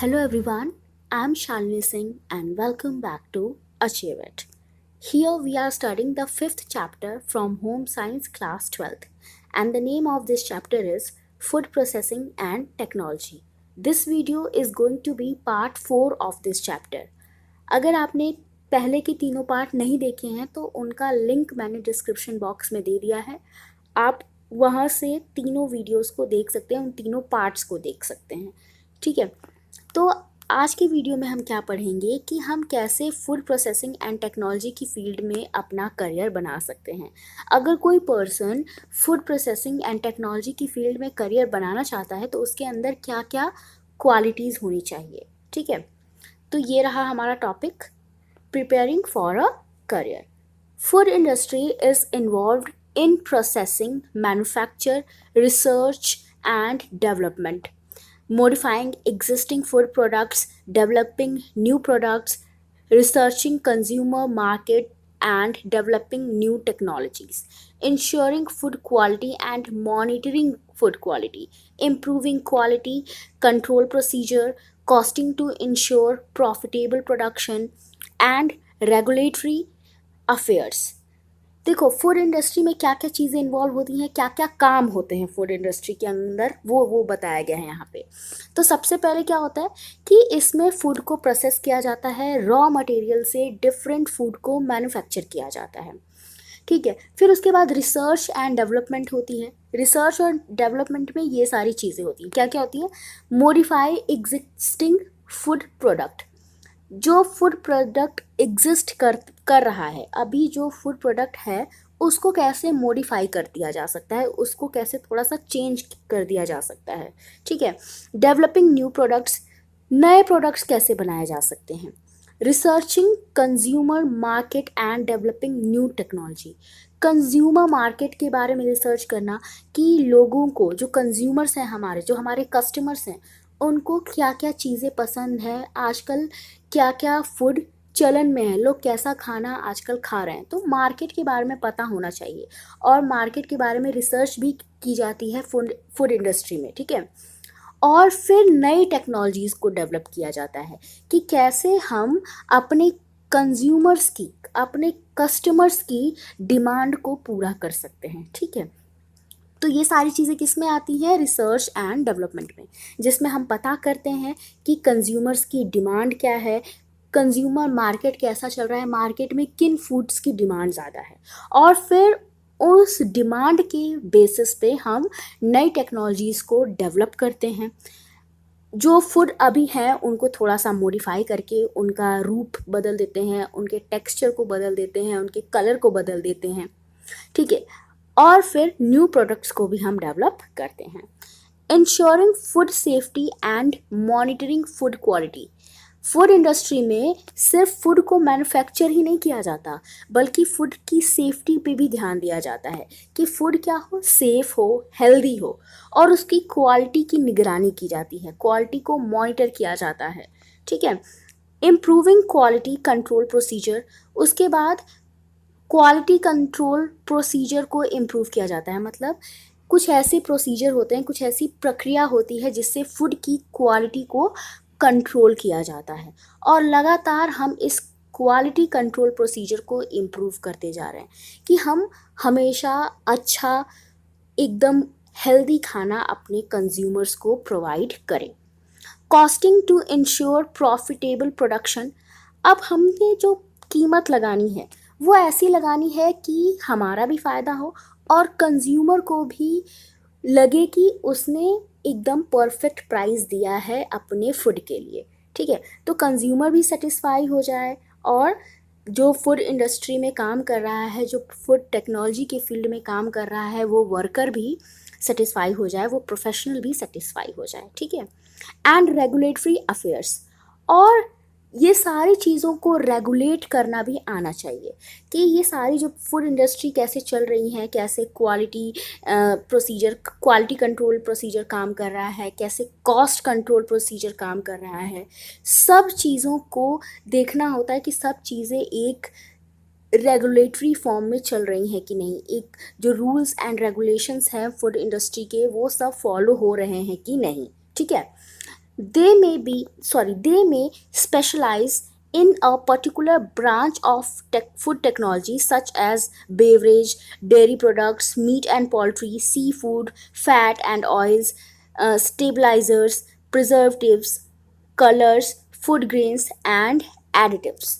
Hello everyone, I'm Shalini Singh and welcome back to Achieve It. Here we are studying the fifth chapter from Home Science Class 12th, and the name of this chapter is Food Processing and Technology. This video is going to be part 4 of this chapter. अगर आपने पहले के तीनों part नहीं देखे हैं तो उनका लिंक मैंने डिस्क्रिप्शन बॉक्स में दे दिया है। आप वहाँ से तीनों वीडियोस को देख सकते हैं, उन तीनों पार्ट्स को देख सकते हैं। ठीक है, तो आज के वीडियो में हम क्या पढ़ेंगे कि हम कैसे फूड प्रोसेसिंग एंड टेक्नोलॉजी की फील्ड में अपना करियर बना सकते हैं। अगर कोई person food processing and technology की फील्ड में करियर बनाना चाहता है तो उसके अंदर क्या क्या क्वालिटीज़ होनी चाहिए। ठीक है, तो ये रहा हमारा topic, preparing for a career. Food industry is involved in processing, manufacture, research and development, modifying existing food products, developing new products, researching consumer market and developing new technologies, ensuring food quality and monitoring food quality, improving quality control procedure, costing to ensure profitable production and regulatory affairs। देखो, food industry में क्या क्या चीज़ें involve होती हैं, क्या क्या काम होते हैं फूड इंडस्ट्री के अंदर, वो बताया गया है यहाँ पे। तो सबसे पहले क्या होता है कि इसमें फूड को प्रोसेस किया जाता है, रॉ मटेरियल से डिफरेंट फूड को मैन्युफैक्चर किया जाता है। ठीक है, फिर उसके बाद रिसर्च एंड डेवलपमेंट होती है। रिसर्च और डेवलपमेंट में ये सारी चीज़ें होती हैं। क्या क्या होती हैं? मॉडिफाई एग्जिस्टिंग फूड प्रोडक्ट, जो फूड प्रोडक्ट एग्जिस्ट कर रहा है, अभी जो फूड प्रोडक्ट है उसको कैसे मॉडिफाई कर दिया जा सकता है, उसको कैसे थोड़ा सा चेंज कर दिया जा सकता है। ठीक है, डेवलपिंग न्यू प्रोडक्ट्स, नए प्रोडक्ट्स कैसे बनाए जा सकते हैं। Researching consumer market and developing new technology, consumer market के बारे में रिसर्च करना कि लोगों को, जो कंज्यूमर्स हैं हमारे, जो हमारे कस्टमर्स हैं, उनको क्या क्या चीज़ें पसंद है, आजकल क्या क्या फूड चलन में है, लोग कैसा खाना आजकल खा रहे हैं। तो मार्केट के बारे में पता होना चाहिए और मार्केट के बारे में रिसर्च भी की जाती है फूड इंडस्ट्री में। ठीक है, और फिर नई टेक्नोलॉजीज़ को डेवलप किया जाता है कि कैसे हम अपने कंज्यूमर्स की, अपने कस्टमर्स की डिमांड को पूरा कर सकते हैं। ठीक है, तो ये सारी चीज़ें किस में आती हैं? रिसर्च एंड डेवलपमेंट में, जिसमें हम पता करते हैं कि कंज्यूमर्स की डिमांड क्या है, कंज्यूमर मार्केट कैसा चल रहा है, मार्केट में किन फूड्स की डिमांड ज़्यादा है, और फिर उस डिमांड के बेसिस पे हम नई टेक्नोलॉजीज़ को डेवलप करते हैं। जो फूड अभी हैं उनको थोड़ा सा मॉडिफाई करके उनका रूप बदल देते हैं, उनके टेक्सचर को बदल देते हैं, उनके कलर को बदल देते हैं। ठीक है, और फिर न्यू प्रोडक्ट्स को भी हम डेवलप करते हैं। Ensuring food safety and monitoring food quality, food industry में सिर्फ फूड को मैन्युफैक्चर ही नहीं किया जाता, बल्कि फूड की सेफ्टी पे भी ध्यान दिया जाता है कि फूड क्या हो, सेफ हो, हेल्दी हो, और उसकी क्वालिटी की निगरानी की जाती है, क्वालिटी को मॉनिटर किया जाता है। ठीक है, इम्प्रूविंग क्वालिटी कंट्रोल प्रोसीजर, उसके बाद क्वालिटी कंट्रोल प्रोसीजर को इम्प्रूव किया जाता है। मतलब कुछ ऐसे प्रोसीजर होते हैं, कुछ ऐसी प्रक्रिया होती है जिससे फूड की क्वालिटी को कंट्रोल किया जाता है, और लगातार हम इस क्वालिटी कंट्रोल प्रोसीजर को इम्प्रूव करते जा रहे हैं कि हम हमेशा अच्छा, एकदम हेल्दी खाना अपने कंज्यूमर्स को प्रोवाइड करें। Costing to ensure profitable production, अब हमने जो कीमत लगानी है वो ऐसी लगानी है कि हमारा भी फ़ायदा हो और कंज्यूमर को भी लगे कि उसने एकदम परफेक्ट प्राइस दिया है अपने फूड के लिए। ठीक है, तो कंज्यूमर भी सेटिस्फाई हो जाए और जो फूड इंडस्ट्री में काम कर रहा है, जो फूड टेक्नोलॉजी के फील्ड में काम कर रहा है, वो वर्कर भी सेटिस्फाई हो जाए, वो प्रोफेशनल भी सेटिस्फाई हो जाए। ठीक है, एंड रेगुलेटरी अफेयर्स, और ये सारी चीज़ों को रेगुलेट करना भी आना चाहिए कि ये सारी जो फूड इंडस्ट्री कैसे चल रही हैं, कैसे quality procedure, quality control procedure काम कर रहा है, कैसे कॉस्ट कंट्रोल प्रोसीजर काम कर रहा है, सब चीज़ों को देखना होता है कि सब चीज़ें एक रेगुलेटरी फॉर्म में चल रही हैं कि नहीं, एक जो रूल्स एंड रेगुलेशंस हैं फूड इंडस्ट्री के, वो सब फॉलो हो रहे हैं कि नहीं। ठीक है, they may specialize in a particular branch of food technology such as beverage, dairy products, meat and poultry, seafood, fat and oils, stabilizers, preservatives, colors, food grains and additives.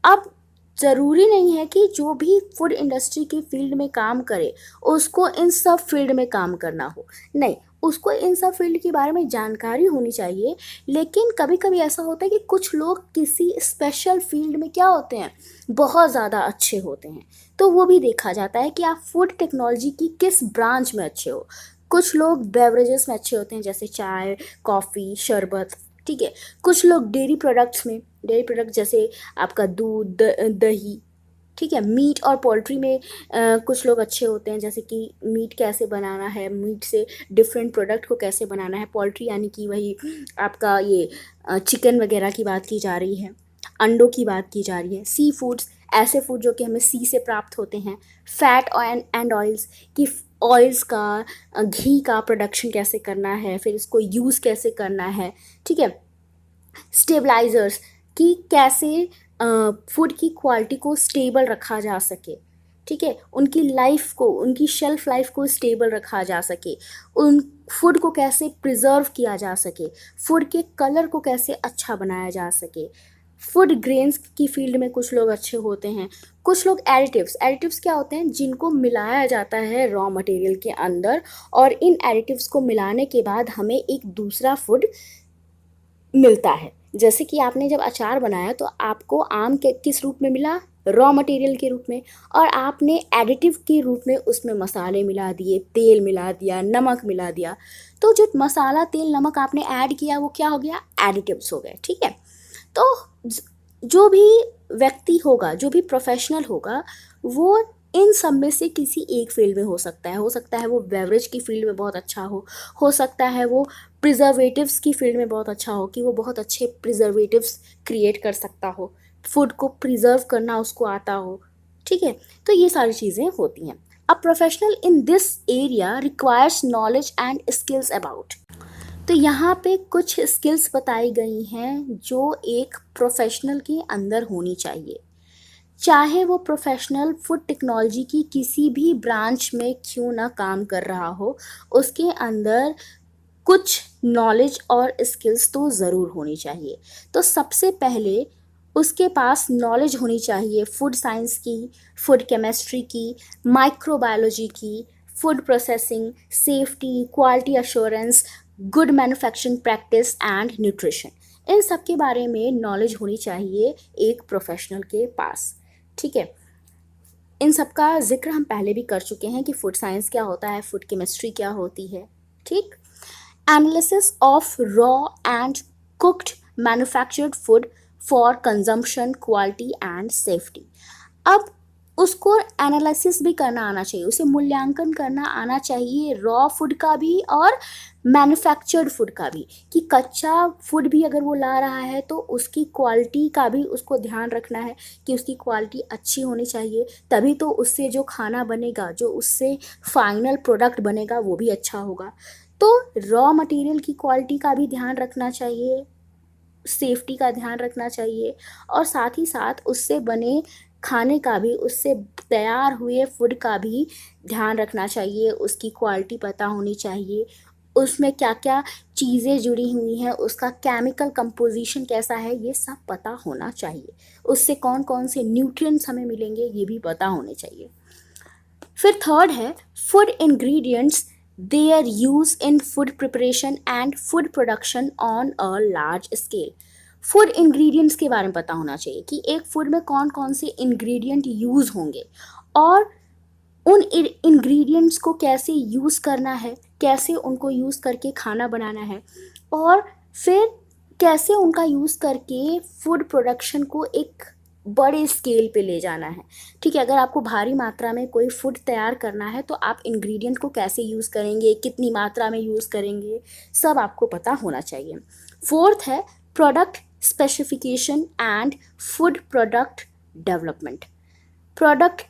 अब ज़रूरी नहीं है कि जो भी फूड इंडस्ट्री की field में काम करे उसको इन सब फील्ड में काम करना हो, नहीं, उसको इन सब फील्ड के बारे में जानकारी होनी चाहिए। लेकिन कभी कभी ऐसा होता है कि कुछ लोग किसी स्पेशल फील्ड में क्या होते हैं, बहुत ज़्यादा अच्छे होते हैं, तो वो भी देखा जाता है कि आप फूड टेक्नोलॉजी की किस ब्रांच में अच्छे हो। कुछ लोग बेवरेजेस में अच्छे होते हैं जैसे चाय, कॉफ़ी, शरबत, ठीक है। कुछ लोग डेयरी प्रोडक्ट्स में, डेयरी प्रोडक्ट जैसे आपका दूध, दही, ठीक है। मीट और पोल्ट्री में कुछ लोग अच्छे होते हैं जैसे कि मीट कैसे बनाना है, मीट से डिफरेंट प्रोडक्ट को कैसे बनाना है। पोल्ट्री यानी कि वही आपका ये चिकन वगैरह की बात की जा रही है, अंडों की बात की जा रही है। सी फूड्स, ऐसे फूड जो कि हमें सी से प्राप्त होते हैं। फैट एंड ऑयल्स की, ऑयल्स का, घी का प्रोडक्शन कैसे करना है, फिर इसको यूज़ कैसे करना है, ठीक है। स्टेबलाइजर्स की कैसे फूड की क्वालिटी को स्टेबल रखा जा सके, ठीक है, उनकी लाइफ को, उनकी शेल्फ लाइफ को स्टेबल रखा जा सके, उन फूड को कैसे प्रिजर्व किया जा सके, फूड के कलर को कैसे अच्छा बनाया जा सके। फूड ग्रेन्स की फील्ड में कुछ लोग अच्छे होते हैं। कुछ लोग एडिटिव्स, एडिटिव्स क्या होते हैं, जिनको मिलाया जाता है रॉ मटेरियल के अंदर, और इन एडिटिव्स को मिलाने के बाद हमें एक दूसरा फूड मिलता है। जैसे कि आपने जब अचार बनाया तो आपको आम के किस रूप में मिला, रॉ मटेरियल के रूप में, और आपने एडिटिव के रूप में उसमें मसाले मिला दिए, तेल मिला दिया, नमक मिला दिया, तो जो मसाला, तेल, नमक आपने ऐड किया वो क्या हो गया, एडिटिव्स हो गए, ठीक है। तो जो भी व्यक्ति होगा, जो भी प्रोफेशनल होगा, वो इन सब में से किसी एक फील्ड में हो सकता है वो बेवरेज की फील्ड में बहुत अच्छा हो सकता है वो प्रिजर्वेटिव्स की फील्ड में बहुत अच्छा हो, कि वो बहुत अच्छे प्रिजर्वेटिव्स क्रिएट कर सकता हो, फूड को प्रिजर्व करना उसको आता हो, ठीक है। तो ये सारी चीज़ें होती हैं। A professional in this area requires knowledge and skills about, तो यहाँ पे कुछ स्किल्स बताई गई हैं जो एक प्रोफेशनल के अंदर होनी चाहिए, चाहे वो प्रोफेशनल फूड टेक्नोलॉजी की किसी भी ब्रांच में क्यों ना काम कर रहा हो, उसके अंदर कुछ नॉलेज और स्किल्स तो ज़रूर होनी चाहिए। तो सबसे पहले उसके पास नॉलेज होनी चाहिए फूड साइंस की, फूड केमिस्ट्री की, माइक्रोबायोलॉजी की, food processing, safety, quality assurance, good manufacturing practice and nutrition, इन सब के बारे में नॉलेज होनी चाहिए एक प्रोफेशनल के पास, ठीक है। इन सब का जिक्र हम पहले भी कर चुके हैं कि फूड साइंस क्या होता है, फूड केमिस्ट्री क्या होती है, ठीक। Analysis of raw and cooked manufactured food for consumption, quality and safety. अब उसको एनालिसिस भी करना आना चाहिए, उसे मूल्यांकन करना आना चाहिए, रॉ फूड का भी और मैन्युफैक्चर्ड फूड का भी, कि कच्चा फूड भी अगर वो ला रहा है तो उसकी क्वालिटी का भी उसको ध्यान रखना है कि उसकी क्वालिटी अच्छी होनी चाहिए, तभी तो उससे जो खाना बनेगा, जो उससे फाइनल प्रोडक्ट बनेगा वो भी अच्छा होगा। तो रॉ मटेरियल की क्वालिटी का भी ध्यान रखना चाहिए, सेफ्टी का ध्यान रखना चाहिए, और साथ ही साथ उससे बने खाने का भी, उससे तैयार हुए फूड का भी ध्यान रखना चाहिए, उसकी क्वालिटी पता होनी चाहिए, उसमें क्या क्या चीज़ें जुड़ी हुई हैं, उसका केमिकल कंपोजिशन कैसा है, ये सब पता होना चाहिए, उससे कौन कौन से न्यूट्रिएंट्स हमें मिलेंगे ये भी पता होने चाहिए। फिर थर्ड है food ingredients, their use in food preparation and food production on a large scale. Food ingredients के बारे में पता होना चाहिए कि एक फूड में कौन कौन से इंग्रेडिएंट यूज़ होंगे, और उन इंग्रेडिएंट्स को कैसे यूज़ करना है, कैसे उनको यूज़ करके खाना बनाना है, और फिर कैसे उनका यूज़ करके फूड प्रोडक्शन को एक बड़े स्केल पे ले जाना है, ठीक है। अगर आपको भारी मात्रा में कोई फूड तैयार करना है तो आप इंग्रेडिएंट को कैसे यूज़ करेंगे, कितनी मात्रा में यूज़ करेंगे, सब आपको पता होना चाहिए। फोर्थ है product specification and food product development. Product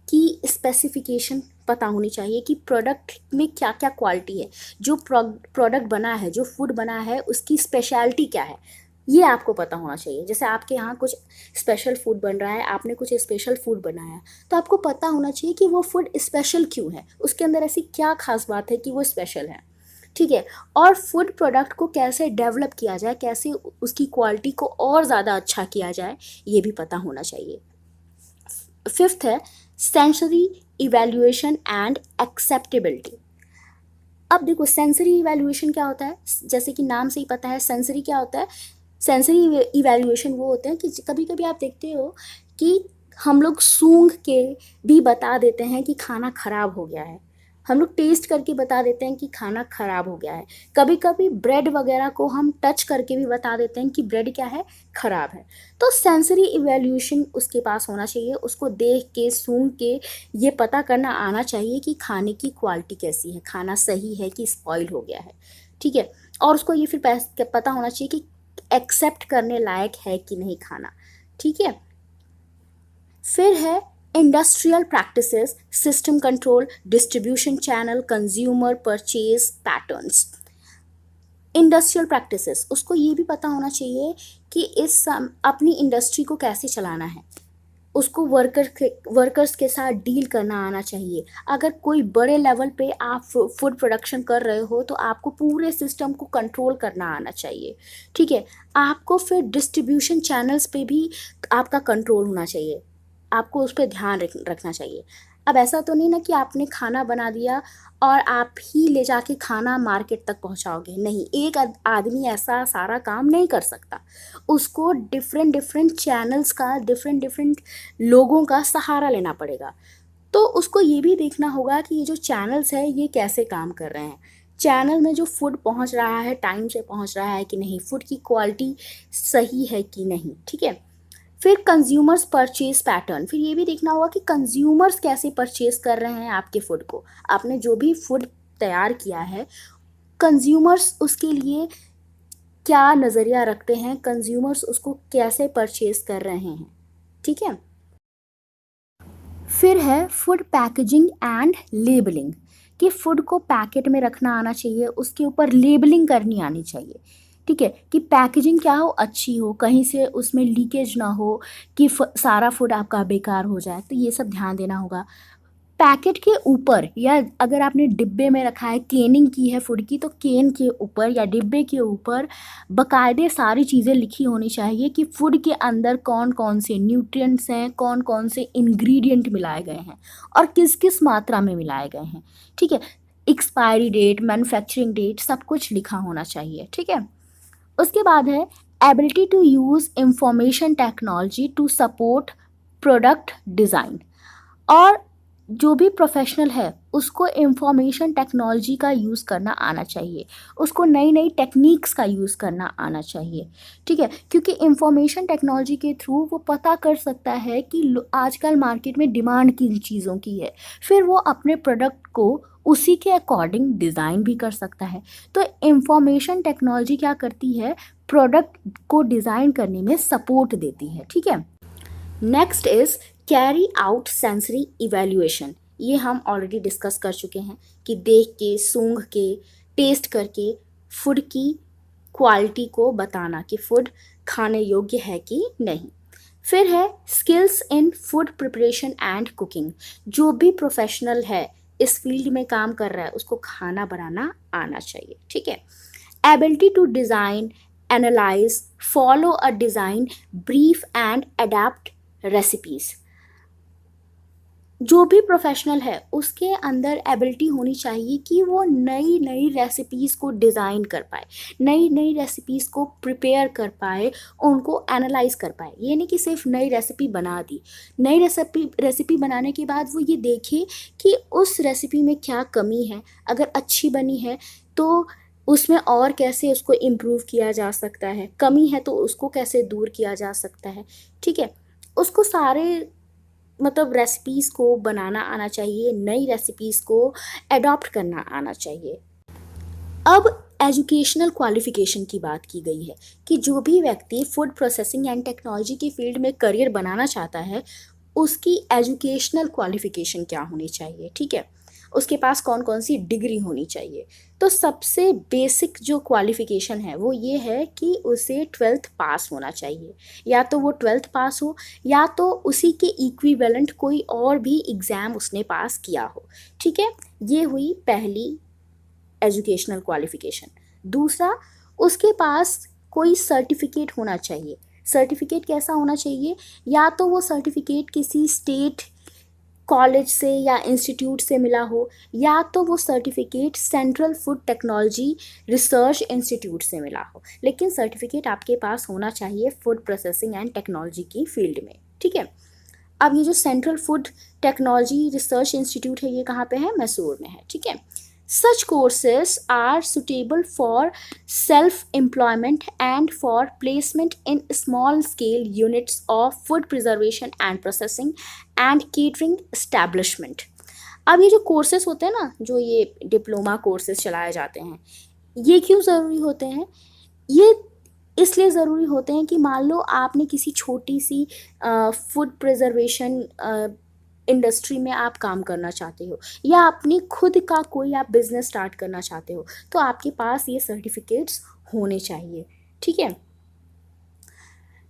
की स्पेसिफिकेशन पता होनी चाहिए कि प्रोडक्ट में क्या क्या क्वालिटी है, जो प्रोडक्ट बना है, जो फूड बना है उसकी स्पेशलिटी क्या है, ये आपको पता होना चाहिए। जैसे आपके यहाँ कुछ स्पेशल फूड बन रहा है, आपने कुछ स्पेशल फूड बनाया, तो आपको पता होना चाहिए कि वो फूड स्पेशल क्यों है, उसके अंदर ऐसी क्या खास बात है कि वो स्पेशल है। ठीक है। और फूड प्रोडक्ट को कैसे डेवलप किया जाए, कैसे उसकी क्वालिटी को और ज़्यादा अच्छा किया जाए, ये भी पता होना चाहिए। फिफ्थ है सेंसरी इवैल्यूएशन एंड एक्सेप्टेबिलिटी। अब देखो सेंसरी इवैल्यूएशन क्या होता है, जैसे कि नाम से ही पता है सेंसरी क्या होता है। सेंसरी इवैल्यूएशन वो होते हैं कि कभी कभी आप देखते हो कि हम लोग सूंघ के भी बता देते हैं कि खाना खराब हो गया है, हम लोग टेस्ट करके बता देते हैं कि खाना खराब हो गया है। कभी कभी ब्रेड वगैरह को हम टच करके भी बता देते हैं कि ब्रेड क्या है, खराब है। तो सेंसरी इवैल्यूएशन उसके पास होना चाहिए, उसको देख के सूंघ के ये पता करना आना चाहिए कि खाने की क्वालिटी कैसी है, खाना सही है कि स्पॉइल हो गया है। ठीक है। और उसको ये फिर पता होना चाहिए कि एक्सेप्ट करने लायक है कि नहीं खाना। ठीक है। फिर है industrial practices, system control, distribution channel, consumer purchase patterns. Industrial practices, उसको ये भी पता होना चाहिए कि अपनी इंडस्ट्री को कैसे चलाना है, उसको वर्कर्स के साथ डील करना आना चाहिए। अगर कोई बड़े लेवल पे आप फूड प्रोडक्शन कर रहे हो तो आपको पूरे सिस्टम को कंट्रोल करना आना चाहिए। ठीक है। आपको फिर डिस्ट्रीब्यूशन चैनल्स पे भी आपका कंट्रोल होना चाहिए, आपको उस पर ध्यान रखना चाहिए। अब ऐसा तो नहीं ना कि आपने खाना बना दिया और आप ही ले जाके खाना मार्केट तक पहुंचाओगे, नहीं, एक आदमी ऐसा सारा काम नहीं कर सकता, उसको डिफरेंट डिफरेंट चैनल्स का, डिफरेंट डिफरेंट लोगों का सहारा लेना पड़ेगा। तो उसको ये भी देखना होगा कि ये जो चैनल्स है ये कैसे काम कर रहे हैं, चैनल में जो फूड पहुंच रहा है टाइम से पहुंच रहा है कि नहीं, फूड की क्वालिटी सही है कि नहीं। ठीक है। फिर कंज्यूमर्स परचेज पैटर्न, फिर ये भी देखना होगा कि कंज्यूमर्स कैसे परचेज कर रहे हैं आपके फूड को, आपने जो भी फूड तैयार किया है कंज्यूमर्स उसके लिए क्या नज़रिया रखते हैं, कंज्यूमर्स उसको कैसे परचेज कर रहे हैं। ठीक है। फिर है फूड पैकेजिंग एंड लेबलिंग, कि फूड को पैकेट में रखना आना चाहिए, उसके ऊपर लेबलिंग करनी आनी चाहिए। ठीक है, कि पैकेजिंग क्या हो, अच्छी हो, कहीं से उसमें लीकेज ना हो कि सारा फूड आपका बेकार हो जाए, तो ये सब ध्यान देना होगा। पैकेट के ऊपर या अगर आपने डिब्बे में रखा है, केनिंग की है फूड की, तो केन के ऊपर या डिब्बे के ऊपर बाकायदे सारी चीज़ें लिखी होनी चाहिए कि फूड के अंदर कौन कौन से न्यूट्रिएंट्स हैं, कौन कौन से इंग्रेडिएंट मिलाए गए हैं और किस किस मात्रा में मिलाए गए हैं। ठीक है। एक्सपायरी डेट, मैन्युफैक्चरिंग डेट, सब कुछ लिखा होना चाहिए। ठीक है। उसके बाद है ability to use information technology to support product design. और जो भी प्रोफेशनल है उसको इंफॉर्मेशन टेक्नोलॉजी का यूज़ करना आना चाहिए, उसको नई नई टेक्निक्स का यूज़ करना आना चाहिए। ठीक है। क्योंकि इंफॉर्मेशन टेक्नोलॉजी के थ्रू वो पता कर सकता है कि आजकल मार्केट में डिमांड किन चीज़ों की है, फिर वो अपने प्रोडक्ट को उसी के अकॉर्डिंग डिज़ाइन भी कर सकता है। तो इंफॉर्मेशन टेक्नोलॉजी क्या करती है, प्रोडक्ट को डिज़ाइन करने में सपोर्ट देती है। ठीक है। Next is carry out sensory evaluation, ये हम ऑलरेडी डिस्कस कर चुके हैं कि देख के, सूंघ के, टेस्ट करके फूड की क्वालिटी को बताना कि फूड खाने योग्य है कि नहीं। फिर है skills in food preparation and cooking, जो भी प्रोफेशनल है इस फील्ड में काम कर रहा है उसको खाना बनाना आना चाहिए। ठीक है। Ability to design, analyse, follow a design brief and adapt recipes, जो भी प्रोफेशनल है उसके अंदर एबिलिटी होनी चाहिए कि वो नई नई रेसिपीज़ को डिज़ाइन कर पाए, नई नई रेसिपीज़ को प्रिपेयर कर पाए, उनको एनालाइज कर पाए। ये नहीं कि सिर्फ नई रेसिपी बना दी, नई रेसिपी बनाने के बाद वो ये देखे कि उस रेसिपी में क्या कमी है, अगर अच्छी बनी है तो उसमें और कैसे उसको इम्प्रूव किया जा सकता है, कमी है तो उसको कैसे दूर किया जा सकता है। ठीक है। उसको सारे मतलब रेसिपीज़ को बनाना आना चाहिए, नई रेसिपीज़ को अडॉप्ट करना आना चाहिए। अब एजुकेशनल क्वालिफ़िकेशन की बात की गई है कि जो भी व्यक्ति फूड प्रोसेसिंग एंड टेक्नोलॉजी की फील्ड में करियर बनाना चाहता है उसकी एजुकेशनल क्वालिफिकेशन क्या होनी चाहिए, ठीक है, उसके पास कौन कौन सी डिग्री होनी चाहिए। तो सबसे बेसिक जो क्वालिफिकेशन है वो ये है कि उसे ट्वेल्थ पास होना चाहिए, या तो वो ट्वेल्थ पास हो या तो उसी के इक्विवेलेंट कोई और भी एग्ज़ाम उसने पास किया हो, ठीक है। ये हुई पहली एजुकेशनल क्वालिफिकेशन। दूसरा, उसके पास कोई सर्टिफिकेट होना चाहिए। सर्टिफिकेट कैसा होना चाहिए, या तो वो सर्टिफिकेट किसी स्टेट कॉलेज से या इंस्टीट्यूट से मिला हो, या तो वो certificate central food technology research institute से मिला हो, लेकिन सर्टिफिकेट आपके पास होना चाहिए फूड प्रोसेसिंग एंड टेक्नोलॉजी की फील्ड में, ठीक है। अब ये जो central food technology research institute है ये कहाँ पे है, मैसूर में है, ठीक है। Such courses are suitable for self-employment and for placement in small-scale units of food preservation and processing and catering establishment. अब ये जो कोर्सेज होते हैं ना, जो ये डिप्लोमा कोर्सेज चलाए जाते हैं, ये क्यों ज़रूरी होते हैं? ये इसलिए ज़रूरी होते हैं कि मान लो आपने किसी छोटी सी फूड प्रिजर्वेशन इंडस्ट्री में आप काम करना चाहते हो, या अपनी खुद का कोई आप बिजनेस स्टार्ट करना चाहते हो, तो आपके पास ये सर्टिफिकेट्स होने चाहिए, ठीक है।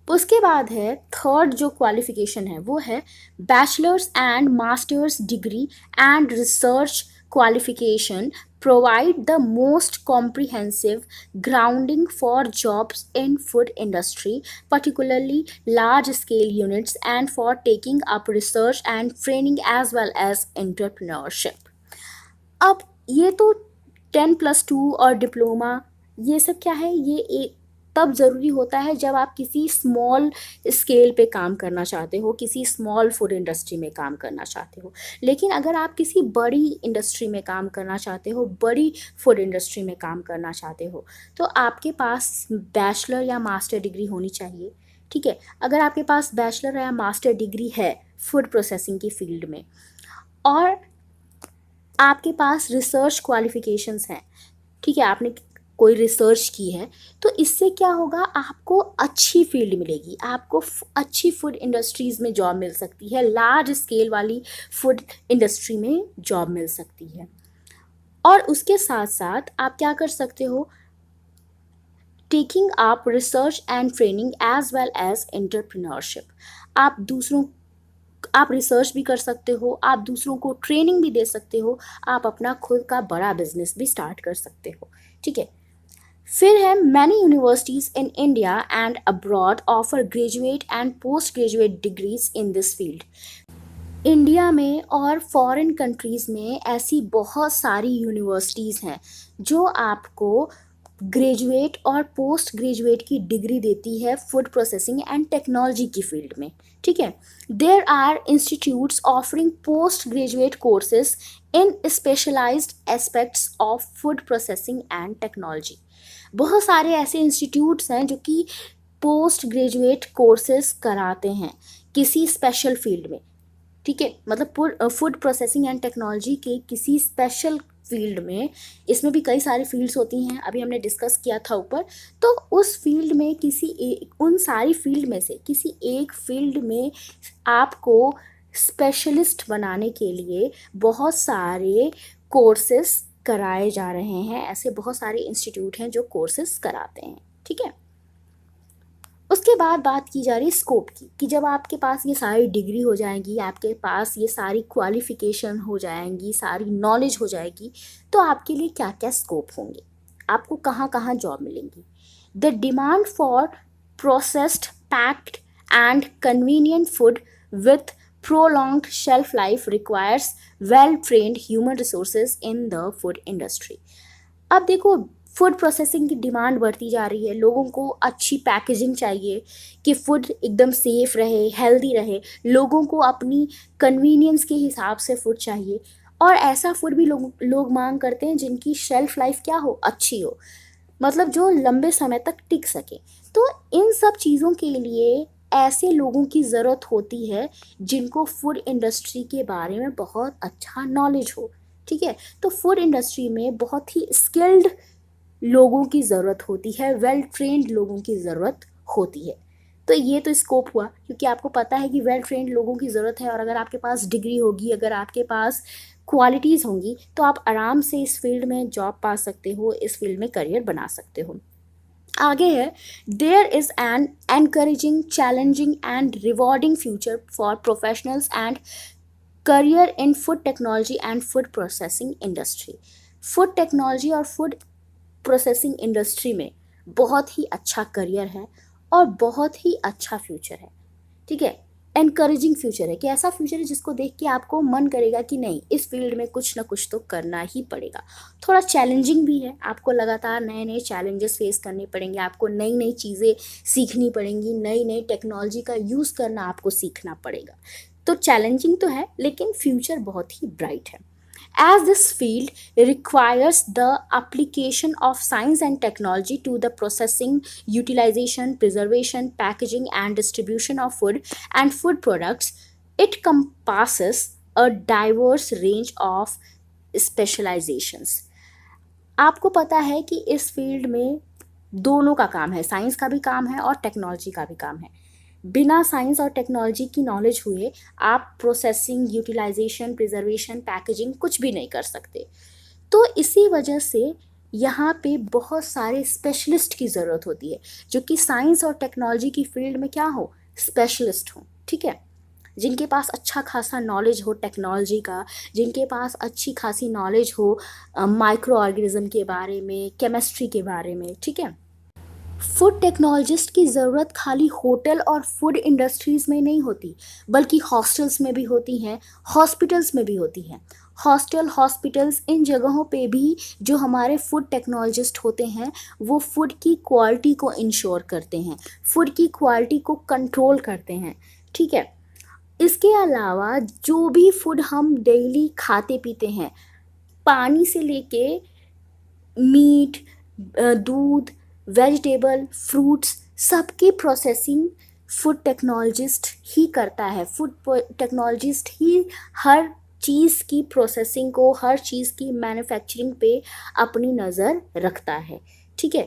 उसके बाद है थर्ड जो क्वालिफिकेशन है वो है bachelors and masters degree and research qualification provide the most comprehensive grounding for jobs in food industry, particularly large scale units, and for taking up research and training as well as entrepreneurship. अब ये तो 10+2 और diploma ये सब क्या है, ये एक तब ज़रूरी होता है जब आप किसी स्मॉल स्केल पे काम करना चाहते हो, किसी स्मॉल फूड इंडस्ट्री में काम करना चाहते हो। लेकिन अगर आप किसी बड़ी इंडस्ट्री में काम करना चाहते हो, बड़ी फूड इंडस्ट्री में काम करना चाहते हो, तो आपके पास बैचलर या मास्टर डिग्री होनी चाहिए, ठीक है। अगर आपके पास बैचलर या मास्टर डिग्री है फूड प्रोसेसिंग की फील्ड में, और आपके पास रिसर्च क्वालिफिकेशंस हैं, ठीक है, आपने कोई रिसर्च की है, तो इससे क्या होगा, आपको अच्छी फील्ड मिलेगी, आपको अच्छी फूड इंडस्ट्रीज़ में जॉब मिल सकती है, लार्ज स्केल वाली फूड इंडस्ट्री में जॉब मिल सकती है। और उसके साथ साथ आप क्या कर सकते हो, taking up research and training as well as entrepreneurship. आप रिसर्च भी कर सकते हो, आप दूसरों को ट्रेनिंग भी दे सकते हो, आप अपना खुद का बड़ा बिजनेस भी स्टार्ट कर सकते हो, ठीक है। फिर है many universities in India and abroad offer graduate and post graduate degrees in this field. India में और फॉरेन कंट्रीज़ में ऐसी बहुत सारी यूनिवर्सिटीज़ हैं जो आपको ग्रेजुएट और पोस्ट ग्रेजुएट की डिग्री देती है फूड प्रोसेसिंग एंड टेक्नोलॉजी की फील्ड में, ठीक है। There are institutes offering post graduate courses in specialised aspects of food processing and technology. बहुत सारे ऐसे इंस्टीट्यूट्स हैं जो कि पोस्ट ग्रेजुएट कोर्सेज कराते हैं किसी स्पेशल फील्ड में, ठीक है, मतलब फूड प्रोसेसिंग एंड टेक्नोलॉजी के किसी स्पेशल फील्ड में। इसमें भी कई सारी फील्ड्स होती हैं, अभी हमने डिस्कस किया था ऊपर। तो उस फील्ड में उन सारी फील्ड में से किसी एक फील्ड में आपको स्पेशलिस्ट बनाने के लिए बहुत सारे कोर्सेज कराए जा रहे हैं। ऐसे बहुत सारे इंस्टीट्यूट हैं जो कोर्सेज कराते हैं, ठीक है। उसके बाद बात की जा रही है स्कोप की, कि जब आपके पास ये सारी डिग्री हो जाएंगी, आपके पास ये सारी क्वालिफिकेशन हो जाएंगी, सारी नॉलेज हो जाएगी, तो आपके लिए क्या क्या स्कोप होंगे, आपको कहाँ कहाँ जॉब मिलेंगी। The demand for processed packed and convenient food with prolonged shelf life requires well-trained human resources in the food industry. अब देखो, फूड प्रोसेसिंग की डिमांड बढ़ती जा रही है, लोगों को अच्छी पैकेजिंग चाहिए कि फूड एकदम सेफ रहे, हेल्दी रहे, लोगों को अपनी कन्वीनियंस के हिसाब से फूड चाहिए, और ऐसा फूड भी लोग मांग करते हैं जिनकी शेल्फ लाइफ क्या हो, अच्छी हो, मतलब जो लंबे समय तक टिक सके। तो इन सब चीज़ों के लिए ऐसे लोगों की ज़रूरत होती है जिनको फूड इंडस्ट्री के बारे में बहुत अच्छा नॉलेज हो, ठीक है। तो फूड इंडस्ट्री में बहुत ही स्किल्ड लोगों की ज़रूरत होती है, वेल ट्रेंड लोगों की ज़रूरत होती है। तो ये तो स्कोप हुआ, क्योंकि आपको पता है कि वेल ट्रेंड लोगों की ज़रूरत है, और अगर आपके पास डिग्री होगी, अगर आपके पास क्वालिटीज़ होंगी, तो आप आराम से इस फील्ड में जॉब पा सकते हो, इस फील्ड में करियर बना सकते हो। आगे है, there is an encouraging, challenging and rewarding future for professionals and career in food technology and food processing industry. Food technology और फूड प्रोसेसिंग इंडस्ट्री में बहुत ही अच्छा करियर है और बहुत ही अच्छा फ्यूचर है। ठीक है, एनकरेजिंग फ्यूचर है कि ऐसा फ्यूचर है जिसको देख के आपको मन करेगा कि नहीं, इस फील्ड में कुछ ना कुछ तो करना ही पड़ेगा। थोड़ा चैलेंजिंग भी है, आपको लगातार नए नए चैलेंजेस फेस करने पड़ेंगे, आपको नई नई चीज़ें सीखनी पड़ेंगी, नई नई टेक्नोलॉजी का यूज़ करना आपको सीखना पड़ेगा। तो चैलेंजिंग तो है, लेकिन फ्यूचर बहुत ही ब्राइट है। As this field requires the application of science and technology to the processing, utilization, preservation, packaging, and distribution of food and food products, it encompasses a diverse range of specializations. आपको पता है कि इस field में दोनों का काम है, साइंस का भी काम है और टेक्नोलॉजी का भी काम है। बिना साइंस और टेक्नोलॉजी की नॉलेज हुए आप प्रोसेसिंग, यूटिलाइजेशन, प्रिजर्वेशन, पैकेजिंग कुछ भी नहीं कर सकते। तो इसी वजह से यहाँ पे बहुत सारे स्पेशलिस्ट की ज़रूरत होती है, जो कि साइंस और टेक्नोलॉजी की फील्ड में क्या हो, स्पेशलिस्ट हो। ठीक है, जिनके पास अच्छा खासा नॉलेज हो टेक्नोलॉजी का, जिनके पास अच्छी खासी नॉलेज हो माइक्रो ऑर्गेनिज्म के बारे में, केमिस्ट्री के बारे में। ठीक है, फूड टेक्नोलॉजिस्ट की ज़रूरत खाली होटल और फूड इंडस्ट्रीज़ में नहीं होती, बल्कि हॉस्टल्स में भी होती हैं, हॉस्पिटल्स में भी होती हैं। हॉस्टल, हॉस्पिटल्स, इन जगहों पे भी जो हमारे फूड टेक्नोलॉजिस्ट होते हैं, वो फूड की क्वालिटी को इंश्योर करते हैं, फूड की क्वालिटी को कंट्रोल करते हैं। ठीक है, इसके अलावा जो भी फूड हम डेली खाते पीते हैं, पानी से लेके मीट, दूध, वेजिटेबल, फ्रूट्स, सबकी प्रोसेसिंग फूड टेक्नोलॉजिस्ट ही करता है। फूड टेक्नोलॉजिस्ट ही हर चीज़ की प्रोसेसिंग को, हर चीज़ की मैन्युफैक्चरिंग पे अपनी नज़र रखता है। ठीक है,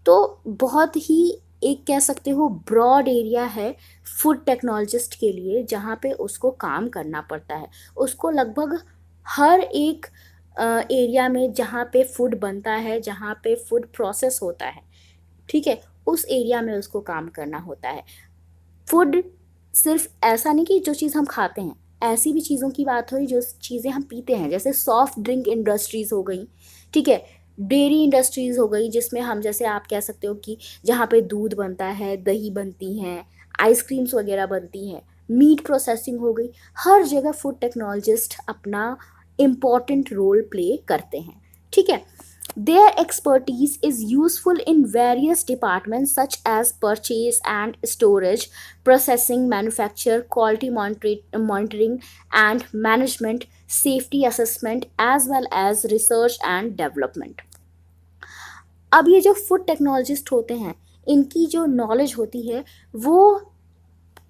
तो बहुत ही एक कह सकते हो ब्रॉड एरिया है फूड टेक्नोलॉजिस्ट के लिए, जहाँ पे उसको काम करना पड़ता है। उसको लगभग हर एक एरिया में जहाँ पे फूड बनता है, जहाँ पे फूड प्रोसेस होता है, ठीक है, उस एरिया में उसको काम करना होता है। फूड सिर्फ ऐसा नहीं कि जो चीज़ हम खाते हैं, ऐसी भी चीज़ों की बात हुई जो चीज़ें हम पीते हैं, जैसे सॉफ्ट ड्रिंक इंडस्ट्रीज़ हो गई। ठीक है, डेयरी इंडस्ट्रीज़ हो गई, जिसमें हम जैसे आप कह सकते हो कि जहाँ पे दूध बनता है, दही बनती हैं, आइसक्रीम्स वगैरह बनती हैं, मीट प्रोसेसिंग हो गई। हर जगह फूड टेक्नोलॉजिस्ट अपना इम्पॉर्टेंट रोल प्ले करते हैं। ठीक है, their expertise is useful in various departments such as purchase and storage, processing, manufacture, quality monitoring and management, safety assessment, as well as research and development. अब ये जो food technologist होते हैं, इनकी जो नॉलेज होती है वो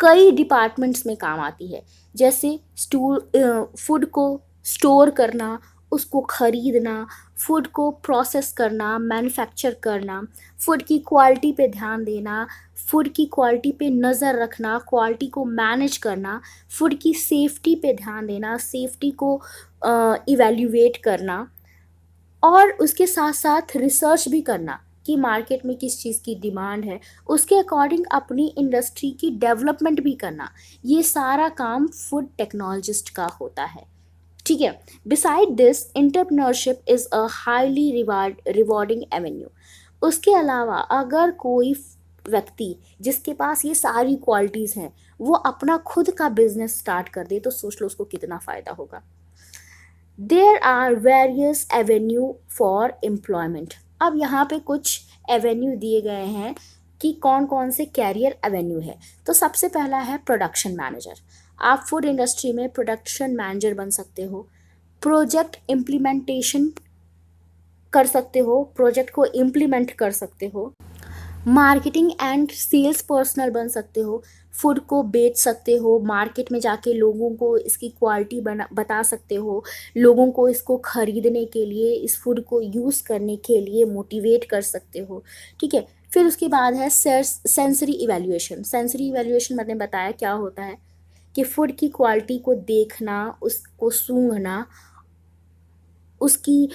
कई डिपार्टमेंट्स में काम आती है, जैसे फूड को स्टोर करना, उसको ख़रीदना, फूड को प्रोसेस करना, मैन्युफैक्चर करना, फूड की क्वालिटी पे ध्यान देना, फूड की क्वालिटी पे नज़र रखना, क्वालिटी को मैनेज करना, फूड की सेफ्टी पे ध्यान देना, सेफ्टी को इवैल्यूएट करना, और उसके साथ साथ रिसर्च भी करना कि मार्केट में किस चीज़ की डिमांड है, उसके अकॉर्डिंग अपनी इंडस्ट्री की डेवलपमेंट भी करना। ये सारा काम फूड टेक्नोलॉजिस्ट का होता है। ठीक है, beside this entrepreneurship is a highly rewarding Avenue. उसके अलावा अगर कोई व्यक्ति जिसके पास ये सारी क्वालिटीज़ हैं, वो अपना खुद का बिजनेस स्टार्ट कर दे, तो सोच लो उसको कितना फ़ायदा होगा। There are various avenue for employment. अब यहाँ पे कुछ एवेन्यू दिए गए हैं कि कौन कौन से कैरियर एवेन्यू है। तो सबसे पहला है प्रोडक्शन मैनेजर। आप फूड इंडस्ट्री में प्रोडक्शन मैनेजर बन सकते हो, प्रोजेक्ट इम्प्लीमेंटेशन कर सकते हो, प्रोजेक्ट को इम्प्लीमेंट कर सकते हो, मार्केटिंग एंड सेल्स पर्सनल बन सकते हो, फूड को बेच सकते हो, मार्केट में जाके लोगों को इसकी क्वालिटी बता सकते हो, लोगों को इसको ख़रीदने के लिए, इस फूड को यूज़ करने के लिए मोटिवेट कर सकते हो। ठीक है, फिर उसके बाद है सेंसरी इवैल्यूएशन। सेंसरी इवैल्यूएशन मैंने बताया क्या होता है कि फूड की क्वालिटी को देखना, उसको सूंघना, उसकी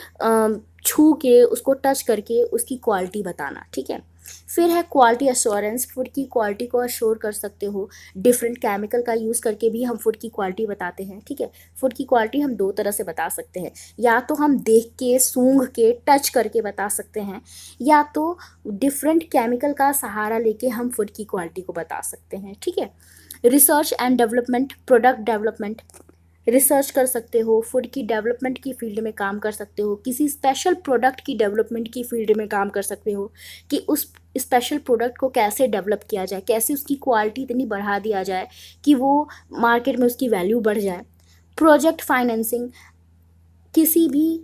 छू के, उसको टच करके उसकी क्वालिटी बताना, ठीक है। फिर है क्वालिटी अश्योरेंस। फूड की क्वालिटी को अश्योर कर सकते हो, डिफरेंट केमिकल का यूज़ करके भी हम फूड की क्वालिटी बताते हैं, ठीक है। फूड की क्वालिटी हम दो तरह से बता सकते हैं, या तो हम देख के, सूंघ के, टच करके बता सकते हैं, या तो डिफरेंट केमिकल का सहारा लेके हम फूड की क्वालिटी को बता सकते हैं, ठीक है। Research and development, product development, research कर सकते हो, फूड की डेवलपमेंट की फील्ड में काम कर सकते हो, किसी स्पेशल प्रोडक्ट की डेवलपमेंट की फील्ड में काम कर सकते हो कि उस स्पेशल प्रोडक्ट को कैसे डेवलप किया जाए, कैसे उसकी क्वालिटी इतनी बढ़ा दिया जाए कि वो मार्केट में उसकी वैल्यू बढ़ जाए। प्रोजेक्ट फाइनेंसिंग, किसी भी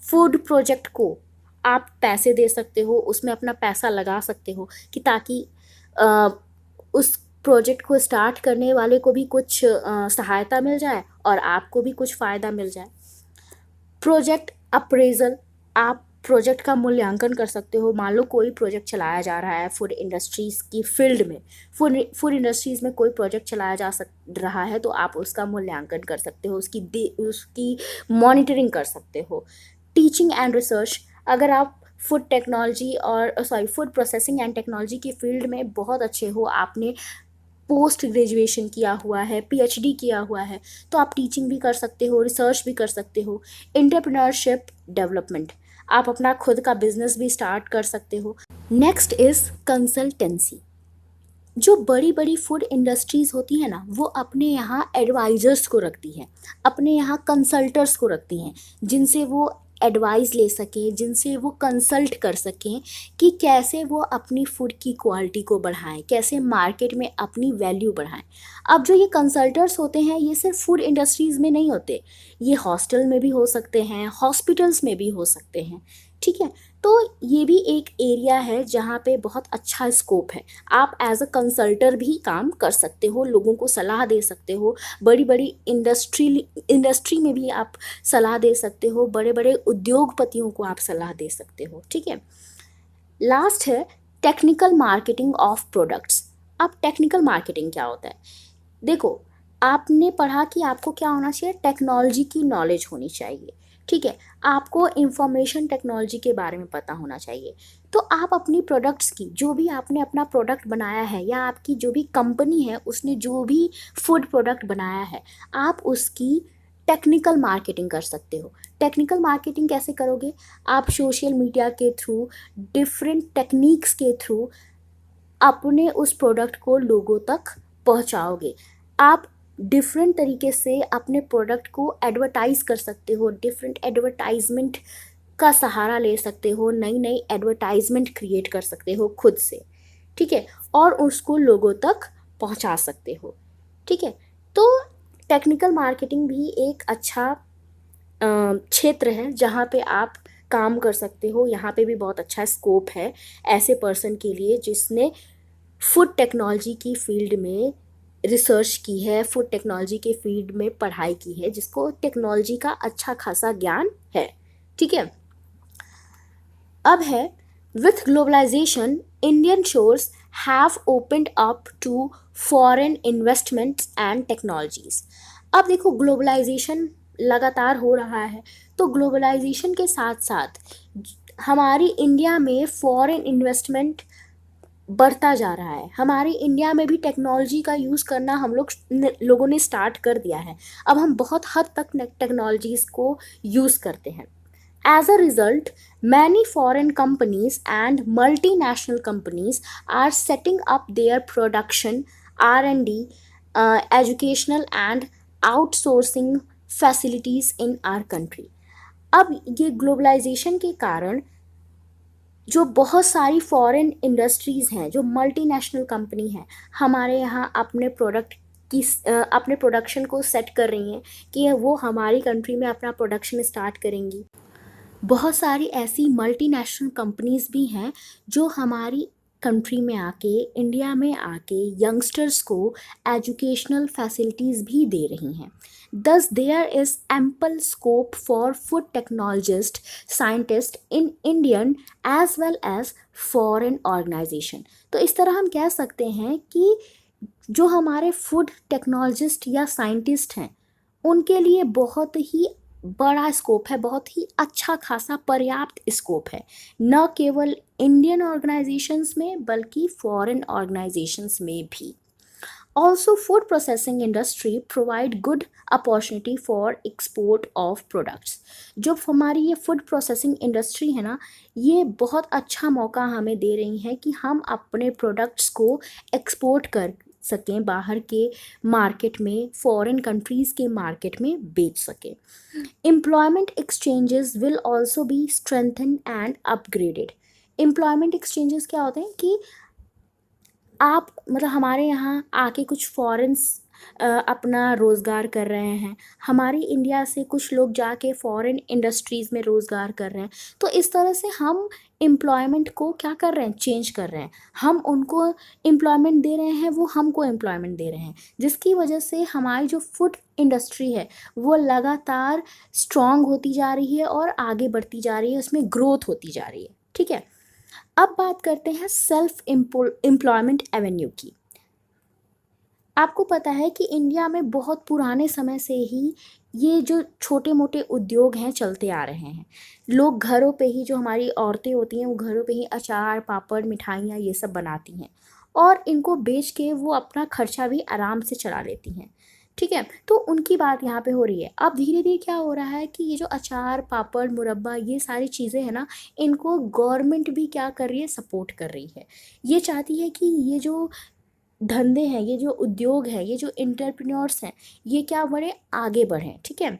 फूड प्रोजेक्ट को आप पैसे दे सकते हो, उसमें अपना पैसा लगा सकते हो कि ताकि अ, उस प्रोजेक्ट को स्टार्ट करने वाले को भी कुछ सहायता मिल जाए और आपको भी कुछ फ़ायदा मिल जाए। प्रोजेक्ट अप्रेजल, आप प्रोजेक्ट का मूल्यांकन कर सकते हो। मान लो कोई प्रोजेक्ट चलाया जा रहा है फूड इंडस्ट्रीज़ की फील्ड में, फूड इंडस्ट्रीज़ में कोई प्रोजेक्ट चलाया जा रहा है, तो आप उसका मूल्यांकन कर सकते हो, उसकी मॉनिटरिंग कर सकते हो। टीचिंग एंड रिसर्च, अगर आप फूड टेक्नोलॉजी और फूड प्रोसेसिंग एंड टेक्नोलॉजी की फील्ड में बहुत अच्छे हो, आपने पोस्ट ग्रेजुएशन किया हुआ है, पीएचडी किया हुआ है, तो आप टीचिंग भी कर सकते हो, रिसर्च भी कर सकते हो। एंटरप्रेन्योरशिप डेवलपमेंट, आप अपना खुद का बिजनेस भी स्टार्ट कर सकते हो। Next is consultancy. जो बड़ी बड़ी फूड इंडस्ट्रीज़ होती है ना, वो अपने यहाँ एडवाइज़र्स को रखती हैं, अपने यहाँ कंसल्टर्स को रखती हैं, जिनसे वो एडवाइस ले सकें, जिनसे वो कंसल्ट कर सकें कि कैसे वो अपनी फूड की क्वालिटी को बढ़ाएं, कैसे मार्केट में अपनी वैल्यू बढ़ाएं। अब जो ये कंसल्टर्स होते हैं, ये सिर्फ फूड इंडस्ट्रीज़ में नहीं होते, ये हॉस्टल में भी हो सकते हैं, हॉस्पिटल्स में भी हो सकते हैं, ठीक है। तो ये भी एक एरिया है जहाँ पे बहुत अच्छा स्कोप है। आप एज अ कंसल्टर भी काम कर सकते हो, लोगों को सलाह दे सकते हो, बड़ी बड़ी इंडस्ट्री में भी आप सलाह दे सकते हो, बड़े बड़े उद्योगपतियों को आप सलाह दे सकते हो, ठीक है। लास्ट है टेक्निकल मार्केटिंग ऑफ प्रोडक्ट्स। अब टेक्निकल मार्केटिंग क्या होता है? देखो, आपने पढ़ा कि आपको क्या होना चाहिए, टेक्नोलॉजी की नॉलेज होनी चाहिए, ठीक है। आपको इंफॉर्मेशन टेक्नोलॉजी के बारे में पता होना चाहिए। तो आप अपनी प्रोडक्ट्स की, जो भी आपने अपना प्रोडक्ट बनाया है, या आपकी जो भी कंपनी है उसने जो भी फूड प्रोडक्ट बनाया है, आप उसकी टेक्निकल मार्केटिंग कर सकते हो। टेक्निकल मार्केटिंग कैसे करोगे? आप सोशल मीडिया के थ्रू, डिफरेंट टेक्निक्स के थ्रू अपने उस प्रोडक्ट को लोगों तक पहुंचाओगे। आप डिफरेंट तरीके से अपने प्रोडक्ट को एडवर्टाइज कर सकते हो, डिफरेंट एडवर्टाइजमेंट का सहारा ले सकते हो, नई नई एडवर्टाइजमेंट क्रिएट कर सकते हो खुद से, ठीक है, और उसको लोगों तक पहुंचा सकते हो, ठीक है। तो टेक्निकल मार्केटिंग भी एक अच्छा क्षेत्र है जहाँ पे आप काम कर सकते हो। यहाँ पे भी बहुत अच्छा स्कोप है ऐसे पर्सन के लिए जिसने फूड टेक्नोलॉजी की फील्ड में रिसर्च की है, फूड टेक्नोलॉजी के फील्ड में पढ़ाई की है, जिसको टेक्नोलॉजी का अच्छा खासा ज्ञान है, ठीक है। अब है with globalisation Indian shores have opened up to foreign investments and technologies. अब देखो, ग्लोबलाइजेशन लगातार हो रहा है, तो ग्लोबलाइजेशन के साथ साथ हमारी इंडिया में फॉरेन इन्वेस्टमेंट बढ़ता जा रहा है। हमारे इंडिया में भी टेक्नोलॉजी का यूज़ करना हम लोगों ने स्टार्ट कर दिया है। अब हम बहुत हद तक टेक्नोलॉजीज़ को यूज़ करते हैं। As a result, many foreign companies and multinational companies are setting up their production, R&D, educational and outsourcing facilities in our country. अब ये ग्लोबलाइजेशन के कारण जो बहुत सारी फॉरेन इंडस्ट्रीज़ हैं, जो मल्टीनेशनल कंपनी हैं, हमारे यहाँ अपने प्रोडक्ट की अपने प्रोडक्शन को सेट कर रही हैं कि वो हमारी कंट्री में अपना प्रोडक्शन स्टार्ट करेंगी। बहुत सारी ऐसी मल्टीनेशनल कंपनीज़ भी हैं जो हमारी कंट्री में आके, इंडिया में आके यंगस्टर्स को एजुकेशनल फैसिलिटीज़ भी दे रही हैं। Thus, there is ample scope for food technologist, scientist in Indian as well as foreign organization. तो इस तरह हम कह सकते हैं कि जो हमारे फूड टेक्नोलॉजिस्ट या साइंटिस्ट हैं उनके लिए बहुत ही बड़ा स्कोप है, बहुत ही अच्छा खासा पर्याप्त स्कोप है, न केवल इंडियन ऑर्गेनाइजेशंस में बल्कि फॉरेन ऑर्गेनाइजेशंस में भी। Also, food processing industry provide good opportunity for export of products. जो हमारी ये फूड प्रोसेसिंग इंडस्ट्री है ना, ये बहुत अच्छा मौका हमें दे रही है कि हम अपने प्रोडक्ट्स को एक्सपोर्ट कर सकें, बाहर के मार्केट में, फॉरेन कंट्रीज़ के मार्केट में बेच सकें। Employment exchanges will also be strengthen and upgraded. Employment exchanges क्या होते हैं कि आप मतलब हमारे यहाँ आके कुछ फॉरेन्स अपना रोज़गार कर रहे हैं, हमारी इंडिया से कुछ लोग जाके फॉरेन इंडस्ट्रीज़ में रोज़गार कर रहे हैं। तो इस तरह से हम एम्प्लॉयमेंट को क्या कर रहे हैं, चेंज कर रहे हैं। हम उनको एम्प्लॉयमेंट दे रहे हैं, वो हमको एम्प्लॉयमेंट दे रहे हैं, जिसकी वजह से हमारी जो फूड इंडस्ट्री है वो लगातार स्ट्रॉन्ग होती जा रही है और आगे बढ़ती जा रही है, उसमें ग्रोथ होती जा रही है। ठीक है, अब बात करते हैं सेल्फ एम्प्लॉयमेंट एवेन्यू की। आपको पता है कि इंडिया में बहुत पुराने समय से ही ये जो छोटे मोटे उद्योग हैं चलते आ रहे हैं। लोग घरों पे ही, जो हमारी औरतें होती हैं वो घरों पे ही अचार, पापड़, मिठाइयाँ ये सब बनाती हैं और इनको बेच के वो अपना खर्चा भी आराम से चला लेती हैं। ठीक है, तो उनकी बात यहाँ पे हो रही है। अब धीरे धीरे क्या हो रहा है कि ये जो अचार, पापड़, मुरब्बा ये सारी चीज़ें हैं ना, इनको गवर्नमेंट भी क्या कर रही है, सपोर्ट कर रही है। ये चाहती है कि ये जो धंधे हैं, ये जो उद्योग है, ये जो एंटरप्रेन्योर्स हैं, ये क्या बढ़े, आगे बढ़ें। ठीक है,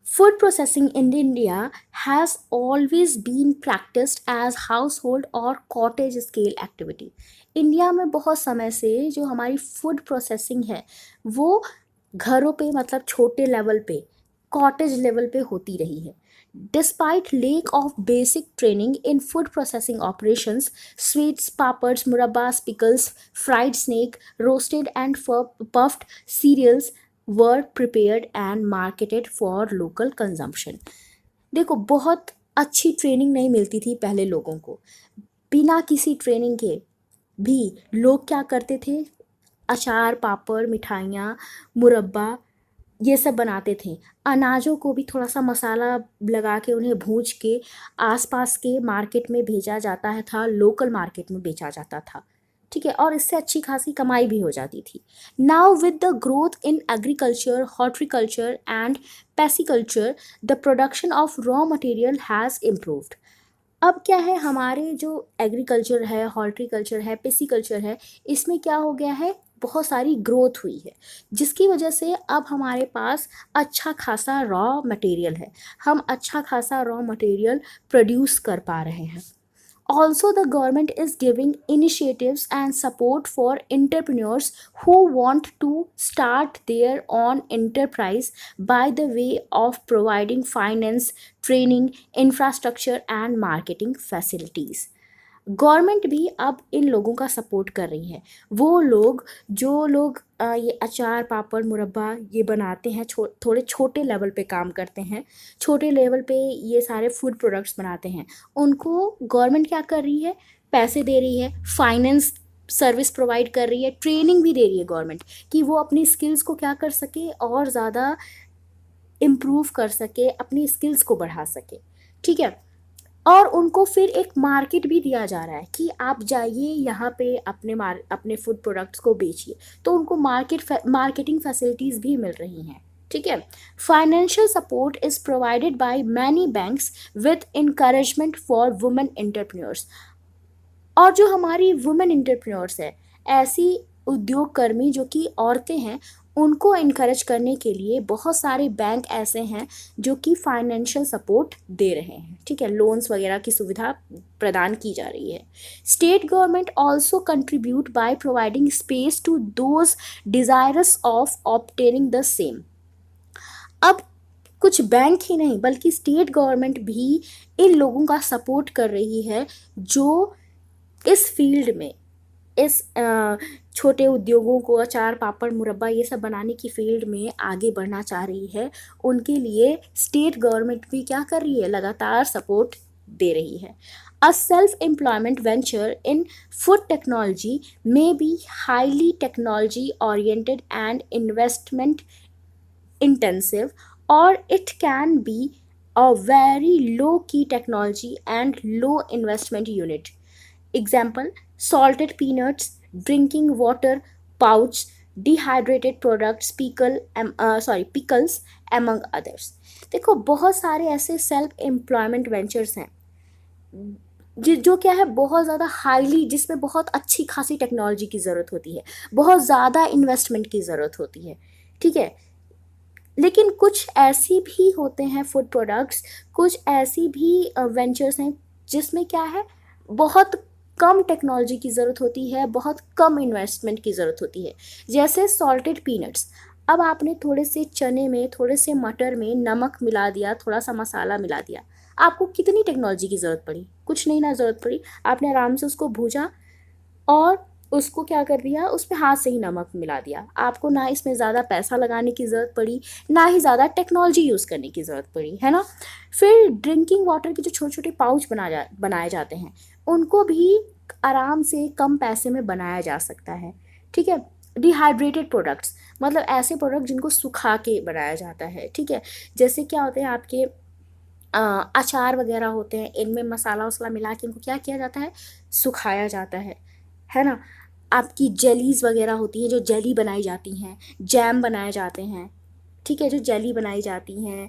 food processing in India has always been practiced as household or cottage scale activity. India में बहुत समय से जो हमारी फूड प्रोसेसिंग है वो घरों पे, मतलब छोटे लेवल पे, कॉटेज लेवल पे होती रही है। Despite lack of basic training in food processing operations, sweets, papads, murabbas, pickles, fried snake, roasted and puffed cereals were prepared and marketed for local consumption. देखो, बहुत अच्छी ट्रेनिंग नहीं मिलती थी पहले लोगों को। बिना किसी ट्रेनिंग के भी लोग क्या करते थे, अचार, पापड़, मिठाइयाँ, मुरब्बा ये सब बनाते थे। अनाजों को भी थोड़ा सा मसाला लगा के उन्हें भूंज के आसपास के मार्केट में भेजा जाता है था, लोकल मार्केट में बेचा जाता था। ठीक है, और इससे अच्छी खासी कमाई भी हो जाती थी। Now with the growth in agriculture, horticulture and pisciculture, the production of raw material has improved. अब क्या है, हमारे जो एग्रीकल्चर है, हॉर्टिकल्चर है, पेसिकल्चर है, इसमें क्या हो गया है, बहुत सारी ग्रोथ हुई है, जिसकी वजह से अब हमारे पास अच्छा खासा रॉ मटेरियल है। हम अच्छा खासा रॉ मटेरियल प्रोड्यूस कर पा रहे हैं। Also, the government is giving initiatives and support for entrepreneurs who want to start their own enterprise by the way of providing finance, training, infrastructure, and marketing facilities. Government भी अब इन लोगों का support कर रही है। वो लोग, जो लोग ये अचार, पापड़, मुरब्बा ये बनाते हैं, थोड़े छोटे लेवल पे काम करते हैं, छोटे लेवल पे ये सारे फूड प्रोडक्ट्स बनाते हैं, उनको गवर्नमेंट क्या कर रही है, पैसे दे रही है, फाइनेंस सर्विस प्रोवाइड कर रही है, ट्रेनिंग भी दे रही है गवर्नमेंट कि वो अपनी स्किल्स को क्या कर सके, और ज़्यादा इम्प्रूव कर सके, अपनी स्किल्स को बढ़ा सके। ठीक है, और उनको फिर एक मार्केट भी दिया जा रहा है कि आप जाइए यहाँ पे अपने फूड प्रोडक्ट्स को बेचिए, तो उनको मार्केटिंग फैसिलिटीज़ भी मिल रही हैं। ठीक है, financial support is provided by many banks with encouragement for women entrepreneurs. और जो हमारी वुमेन एंटरप्रेन्योर्स है, ऐसी उद्योग कर्मी जो कि औरतें हैं, उनको इनकरेज करने के लिए बहुत सारे बैंक ऐसे हैं जो कि फाइनेंशियल सपोर्ट दे रहे हैं। ठीक है, लोन्स वगैरह की सुविधा प्रदान की जा रही है। State government also contribute by providing space to those desirous of obtaining the same. अब कुछ बैंक ही नहीं बल्कि स्टेट गवर्नमेंट भी इन लोगों का सपोर्ट कर रही है जो इस फील्ड में, इस छोटे उद्योगों को अचार पापड़ मुरब्बा ये सब बनाने की फील्ड में आगे बढ़ना चाह रही है। उनके लिए स्टेट गवर्नमेंट भी क्या कर रही है, लगातार सपोर्ट दे रही है। A self-employment venture in food technology may be highly technology oriented and investment intensive, or it can be a very low key technology and low investment unit. Example: salted peanuts, drinking water pouch, dehydrated products, pickles, among others. देखो बहुत सारे ऐसे self employment ventures हैं जो क्या है, बहुत ज़्यादा हाईली, जिसमें बहुत अच्छी खासी टेक्नोलॉजी की ज़रूरत होती है, बहुत ज़्यादा इन्वेस्टमेंट की ज़रूरत होती है, ठीक है। लेकिन कुछ ऐसी भी होते हैं फूड प्रोडक्ट्स, कुछ ऐसी भी वेंचर्स हैं जिसमें क्या है, बहुत कम टेक्नोलॉजी की ज़रूरत होती है, बहुत कम इन्वेस्टमेंट की ज़रूरत होती है। जैसे सॉल्टेड पीनट्स। अब आपने थोड़े से चने में, थोड़े से मटर में नमक मिला दिया, थोड़ा सा मसाला मिला दिया, आपको कितनी टेक्नोलॉजी की ज़रूरत पड़ी? कुछ नहीं ना ज़रूरत पड़ी। आपने आराम से उसको भूजा और उसको क्या कर दिया, उसमें हाथ से ही नमक मिला दिया। आपको ना इसमें ज़्यादा पैसा लगाने की ज़रूरत पड़ी, ना ही ज़्यादा टेक्नोलॉजी यूज़ करने की ज़रूरत पड़ी, है ना। फिर ड्रिंकिंग वाटर के जो छोटे छोटे पाउच बनाए जाते हैं, उनको भी आराम से कम पैसे में बनाया जा सकता है, ठीक है। डिहाइड्रेटेड प्रोडक्ट्स, मतलब ऐसे प्रोडक्ट जिनको सुखा के बनाया जाता है, ठीक है। जैसे क्या होते हैं आपके अचार वगैरह होते हैं, इनमें मसाला वसाला मिला के इनको क्या किया जाता है, सुखाया जाता है ना। आपकी जेलीज़ वगैरह होती हैं, जो जेली बनाई जाती हैं, जैम बनाए जाते हैं, ठीक है, जो जेली बनाई जाती हैं,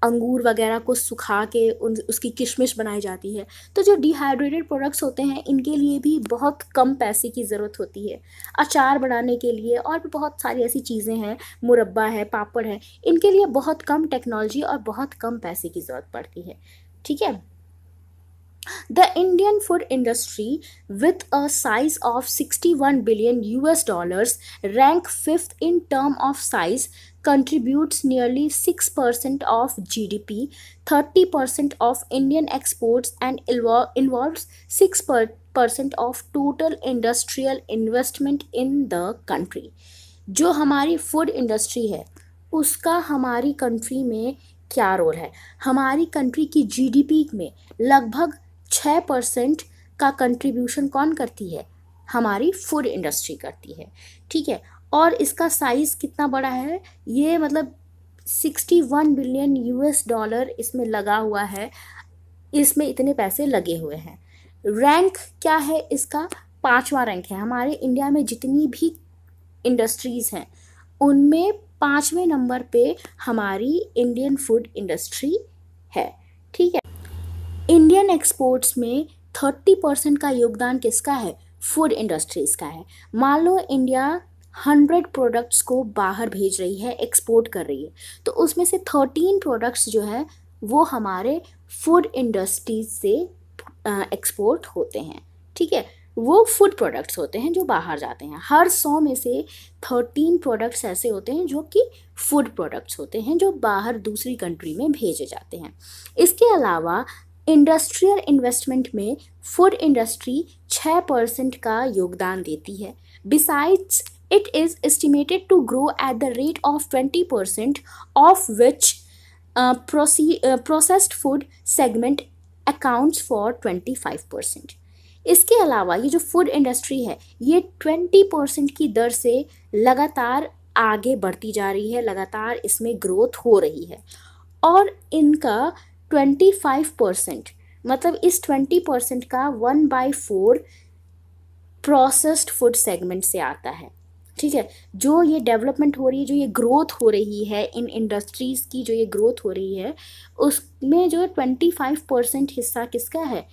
अंगूर वगैरह को सुखा के उसकी किशमिश बनाई जाती है। तो जो डिहाइड्रेटेड प्रोडक्ट्स होते हैं, इनके लिए भी बहुत कम पैसे की ज़रूरत होती है। अचार बनाने के लिए और भी बहुत सारी ऐसी चीज़ें हैं, मुरब्बा है, पापड़ है, इनके लिए बहुत कम टेक्नोलॉजी और बहुत कम पैसे की ज़रूरत पड़ती है, ठीक है। The Indian food industry, with a size of 61 billion US dollars, rank 5th in term of size, contributes nearly 6% of GDP, 30% of Indian exports, and involves 6% of total industrial investment in the country. जो हमारी food industry है उसका हमारी country में क्या role है? हमारी country की जीडीपी में लगभग 6% का कंट्रीब्यूशन कौन करती है? हमारी फूड इंडस्ट्री करती है, ठीक है। और इसका साइज़ कितना बड़ा है, ये मतलब 61 बिलियन US डॉलर इसमें लगा हुआ है, इसमें इतने पैसे लगे हुए हैं। रैंक क्या है इसका? 5वां रैंक है। हमारे इंडिया में जितनी भी इंडस्ट्रीज़ हैं उनमें 5वें नंबर पे हमारी इंडियन फूड इंडस्ट्री है, ठीक है। इंडियन एक्सपोर्ट्स में 30% का योगदान किसका है? फूड इंडस्ट्रीज़ का है। मान लो इंडिया 100 प्रोडक्ट्स को बाहर भेज रही है, एक्सपोर्ट कर रही है, तो उसमें से 13 प्रोडक्ट्स जो है वो हमारे फूड इंडस्ट्रीज से एक्सपोर्ट होते हैं, ठीक है। वो फूड प्रोडक्ट्स होते हैं जो बाहर जाते हैं। हर 100 में से 13 प्रोडक्ट्स ऐसे होते हैं जो कि फूड प्रोडक्ट्स होते हैं, जो बाहर दूसरी कंट्री में भेजे जाते हैं। इसके अलावा इंडस्ट्रियल इन्वेस्टमेंट में फूड इंडस्ट्री 6% का योगदान देती है। Besides it is estimated to grow at the rate of 20%, of which processed food segment accounts for 25%। इसके अलावा ये जो फूड इंडस्ट्री है ये 20% की दर से लगातार आगे बढ़ती जा रही है, लगातार इसमें ग्रोथ हो रही है। और इनका 25%, मतलब इस 20% का 1/4 प्रोसेस्ड फूड सेगमेंट से आता है, ठीक है। जो ये डेवलपमेंट हो रही है, जो ये ग्रोथ हो रही है, इन इंडस्ट्रीज़ की जो ये ग्रोथ हो रही है, उसमें जो 25% हिस्सा किसका है?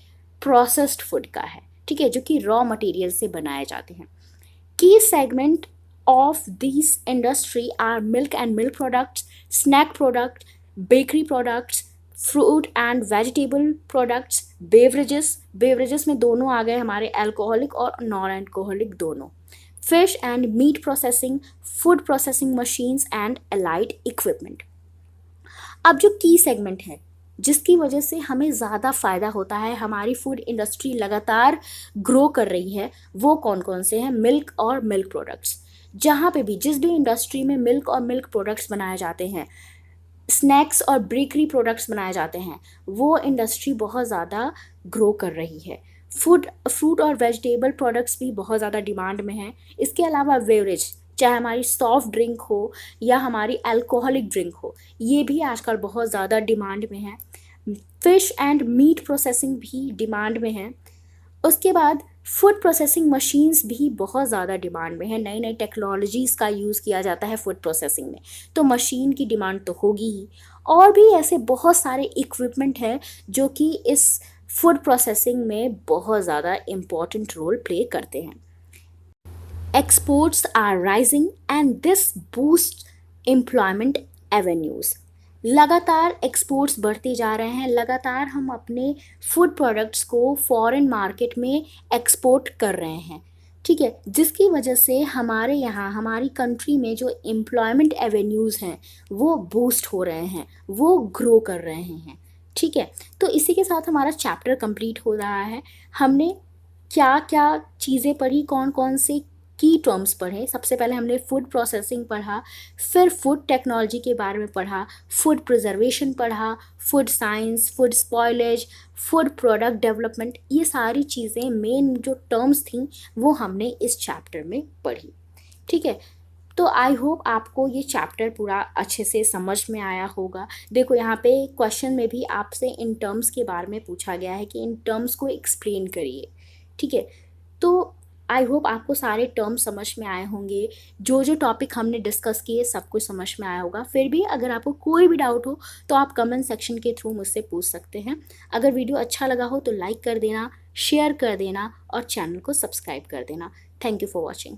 प्रोसेस्ड फूड का है, ठीक है, जो कि रॉ मटेरियल से बनाए जाते हैं। Key segment of this industry are milk and milk products, snack product, bakery products, fruit and vegetable products, beverages में दोनों आ गए हमारे, अल्कोहलिक और नॉन अल्कोहलिक दोनों, fish and meat processing, food processing machines and allied equipment. अब जो की सेगमेंट है जिसकी वजह से हमें ज़्यादा फ़ायदा होता है, हमारी फूड इंडस्ट्री लगातार ग्रो कर रही है, वो कौन कौन से हैं? मिल्क और मिल्क प्रोडक्ट्स। जहाँ पे भी जिस भी इंडस्ट्री में मिल्क और मिल्क प्रोडक्ट्स बनाए जाते हैं, स्नैक्स और बेकरी प्रोडक्ट्स बनाए जाते हैं, वो इंडस्ट्री बहुत ज़्यादा ग्रो कर रही है। फ्रूट और वेजिटेबल प्रोडक्ट्स भी बहुत ज़्यादा डिमांड में हैं। इसके अलावा बेवरेज, चाहे हमारी सॉफ्ट ड्रिंक हो या हमारी अल्कोहलिक ड्रिंक हो, ये भी आजकल बहुत ज़्यादा डिमांड में है। फिश एंड मीट प्रोसेसिंग भी डिमांड में है। उसके बाद फूड प्रोसेसिंग मशीन्स भी बहुत ज़्यादा डिमांड में है। नई नई टेक्नोलॉजीज़ का यूज़ किया जाता है फूड प्रोसेसिंग में, तो मशीन की डिमांड तो होगी ही। और भी ऐसे बहुत सारे इक्विपमेंट हैं जो कि इस फूड प्रोसेसिंग में बहुत ज़्यादा इम्पॉर्टेंट रोल प्ले करते हैं। Exports are rising and this boosts employment avenues. लगातार एक्सपोर्ट्स बढ़ते जा रहे हैं, लगातार हम अपने फूड प्रोडक्ट्स को फॉरेन मार्केट में एक्सपोर्ट कर रहे हैं, ठीक है, जिसकी वजह से हमारे यहाँ हमारी कंट्री में जो एम्प्लॉयमेंट एवेन्यूज़ हैं वो बूस्ट हो रहे हैं, वो ग्रो कर रहे हैं, ठीक है। तो इसी के साथ हमारा चैप्टर कंप्लीट हो रहा है। हमने क्या क्या चीज़ें पढ़ी, कौन कौन से की टर्म्स पढ़े। सबसे पहले हमने फूड प्रोसेसिंग पढ़ा, फिर फूड टेक्नोलॉजी के बारे में पढ़ा, फूड प्रिजर्वेशन पढ़ा, food science, food spoilage, food product development, ये सारी चीज़ें मेन जो टर्म्स थी वो हमने इस चैप्टर में पढ़ी, ठीक है। तो आई होप आपको ये चैप्टर पूरा अच्छे से समझ में आया होगा। देखो यहाँ पे क्वेश्चन में भी आपसे इन टर्म्स के बारे में पूछा गया है कि इन टर्म्स को एक्सप्लेन करिए, ठीक है। तो आई होप आपको सारे टर्म्स समझ में आए होंगे, जो जो टॉपिक हमने डिस्कस किए सब कुछ समझ में आया होगा। फिर भी अगर आपको कोई भी डाउट हो तो आप कमेंट सेक्शन के थ्रू मुझसे पूछ सकते हैं। अगर वीडियो अच्छा लगा हो तो लाइक कर देना, शेयर कर देना और चैनल को सब्सक्राइब कर देना। Thank you for watching.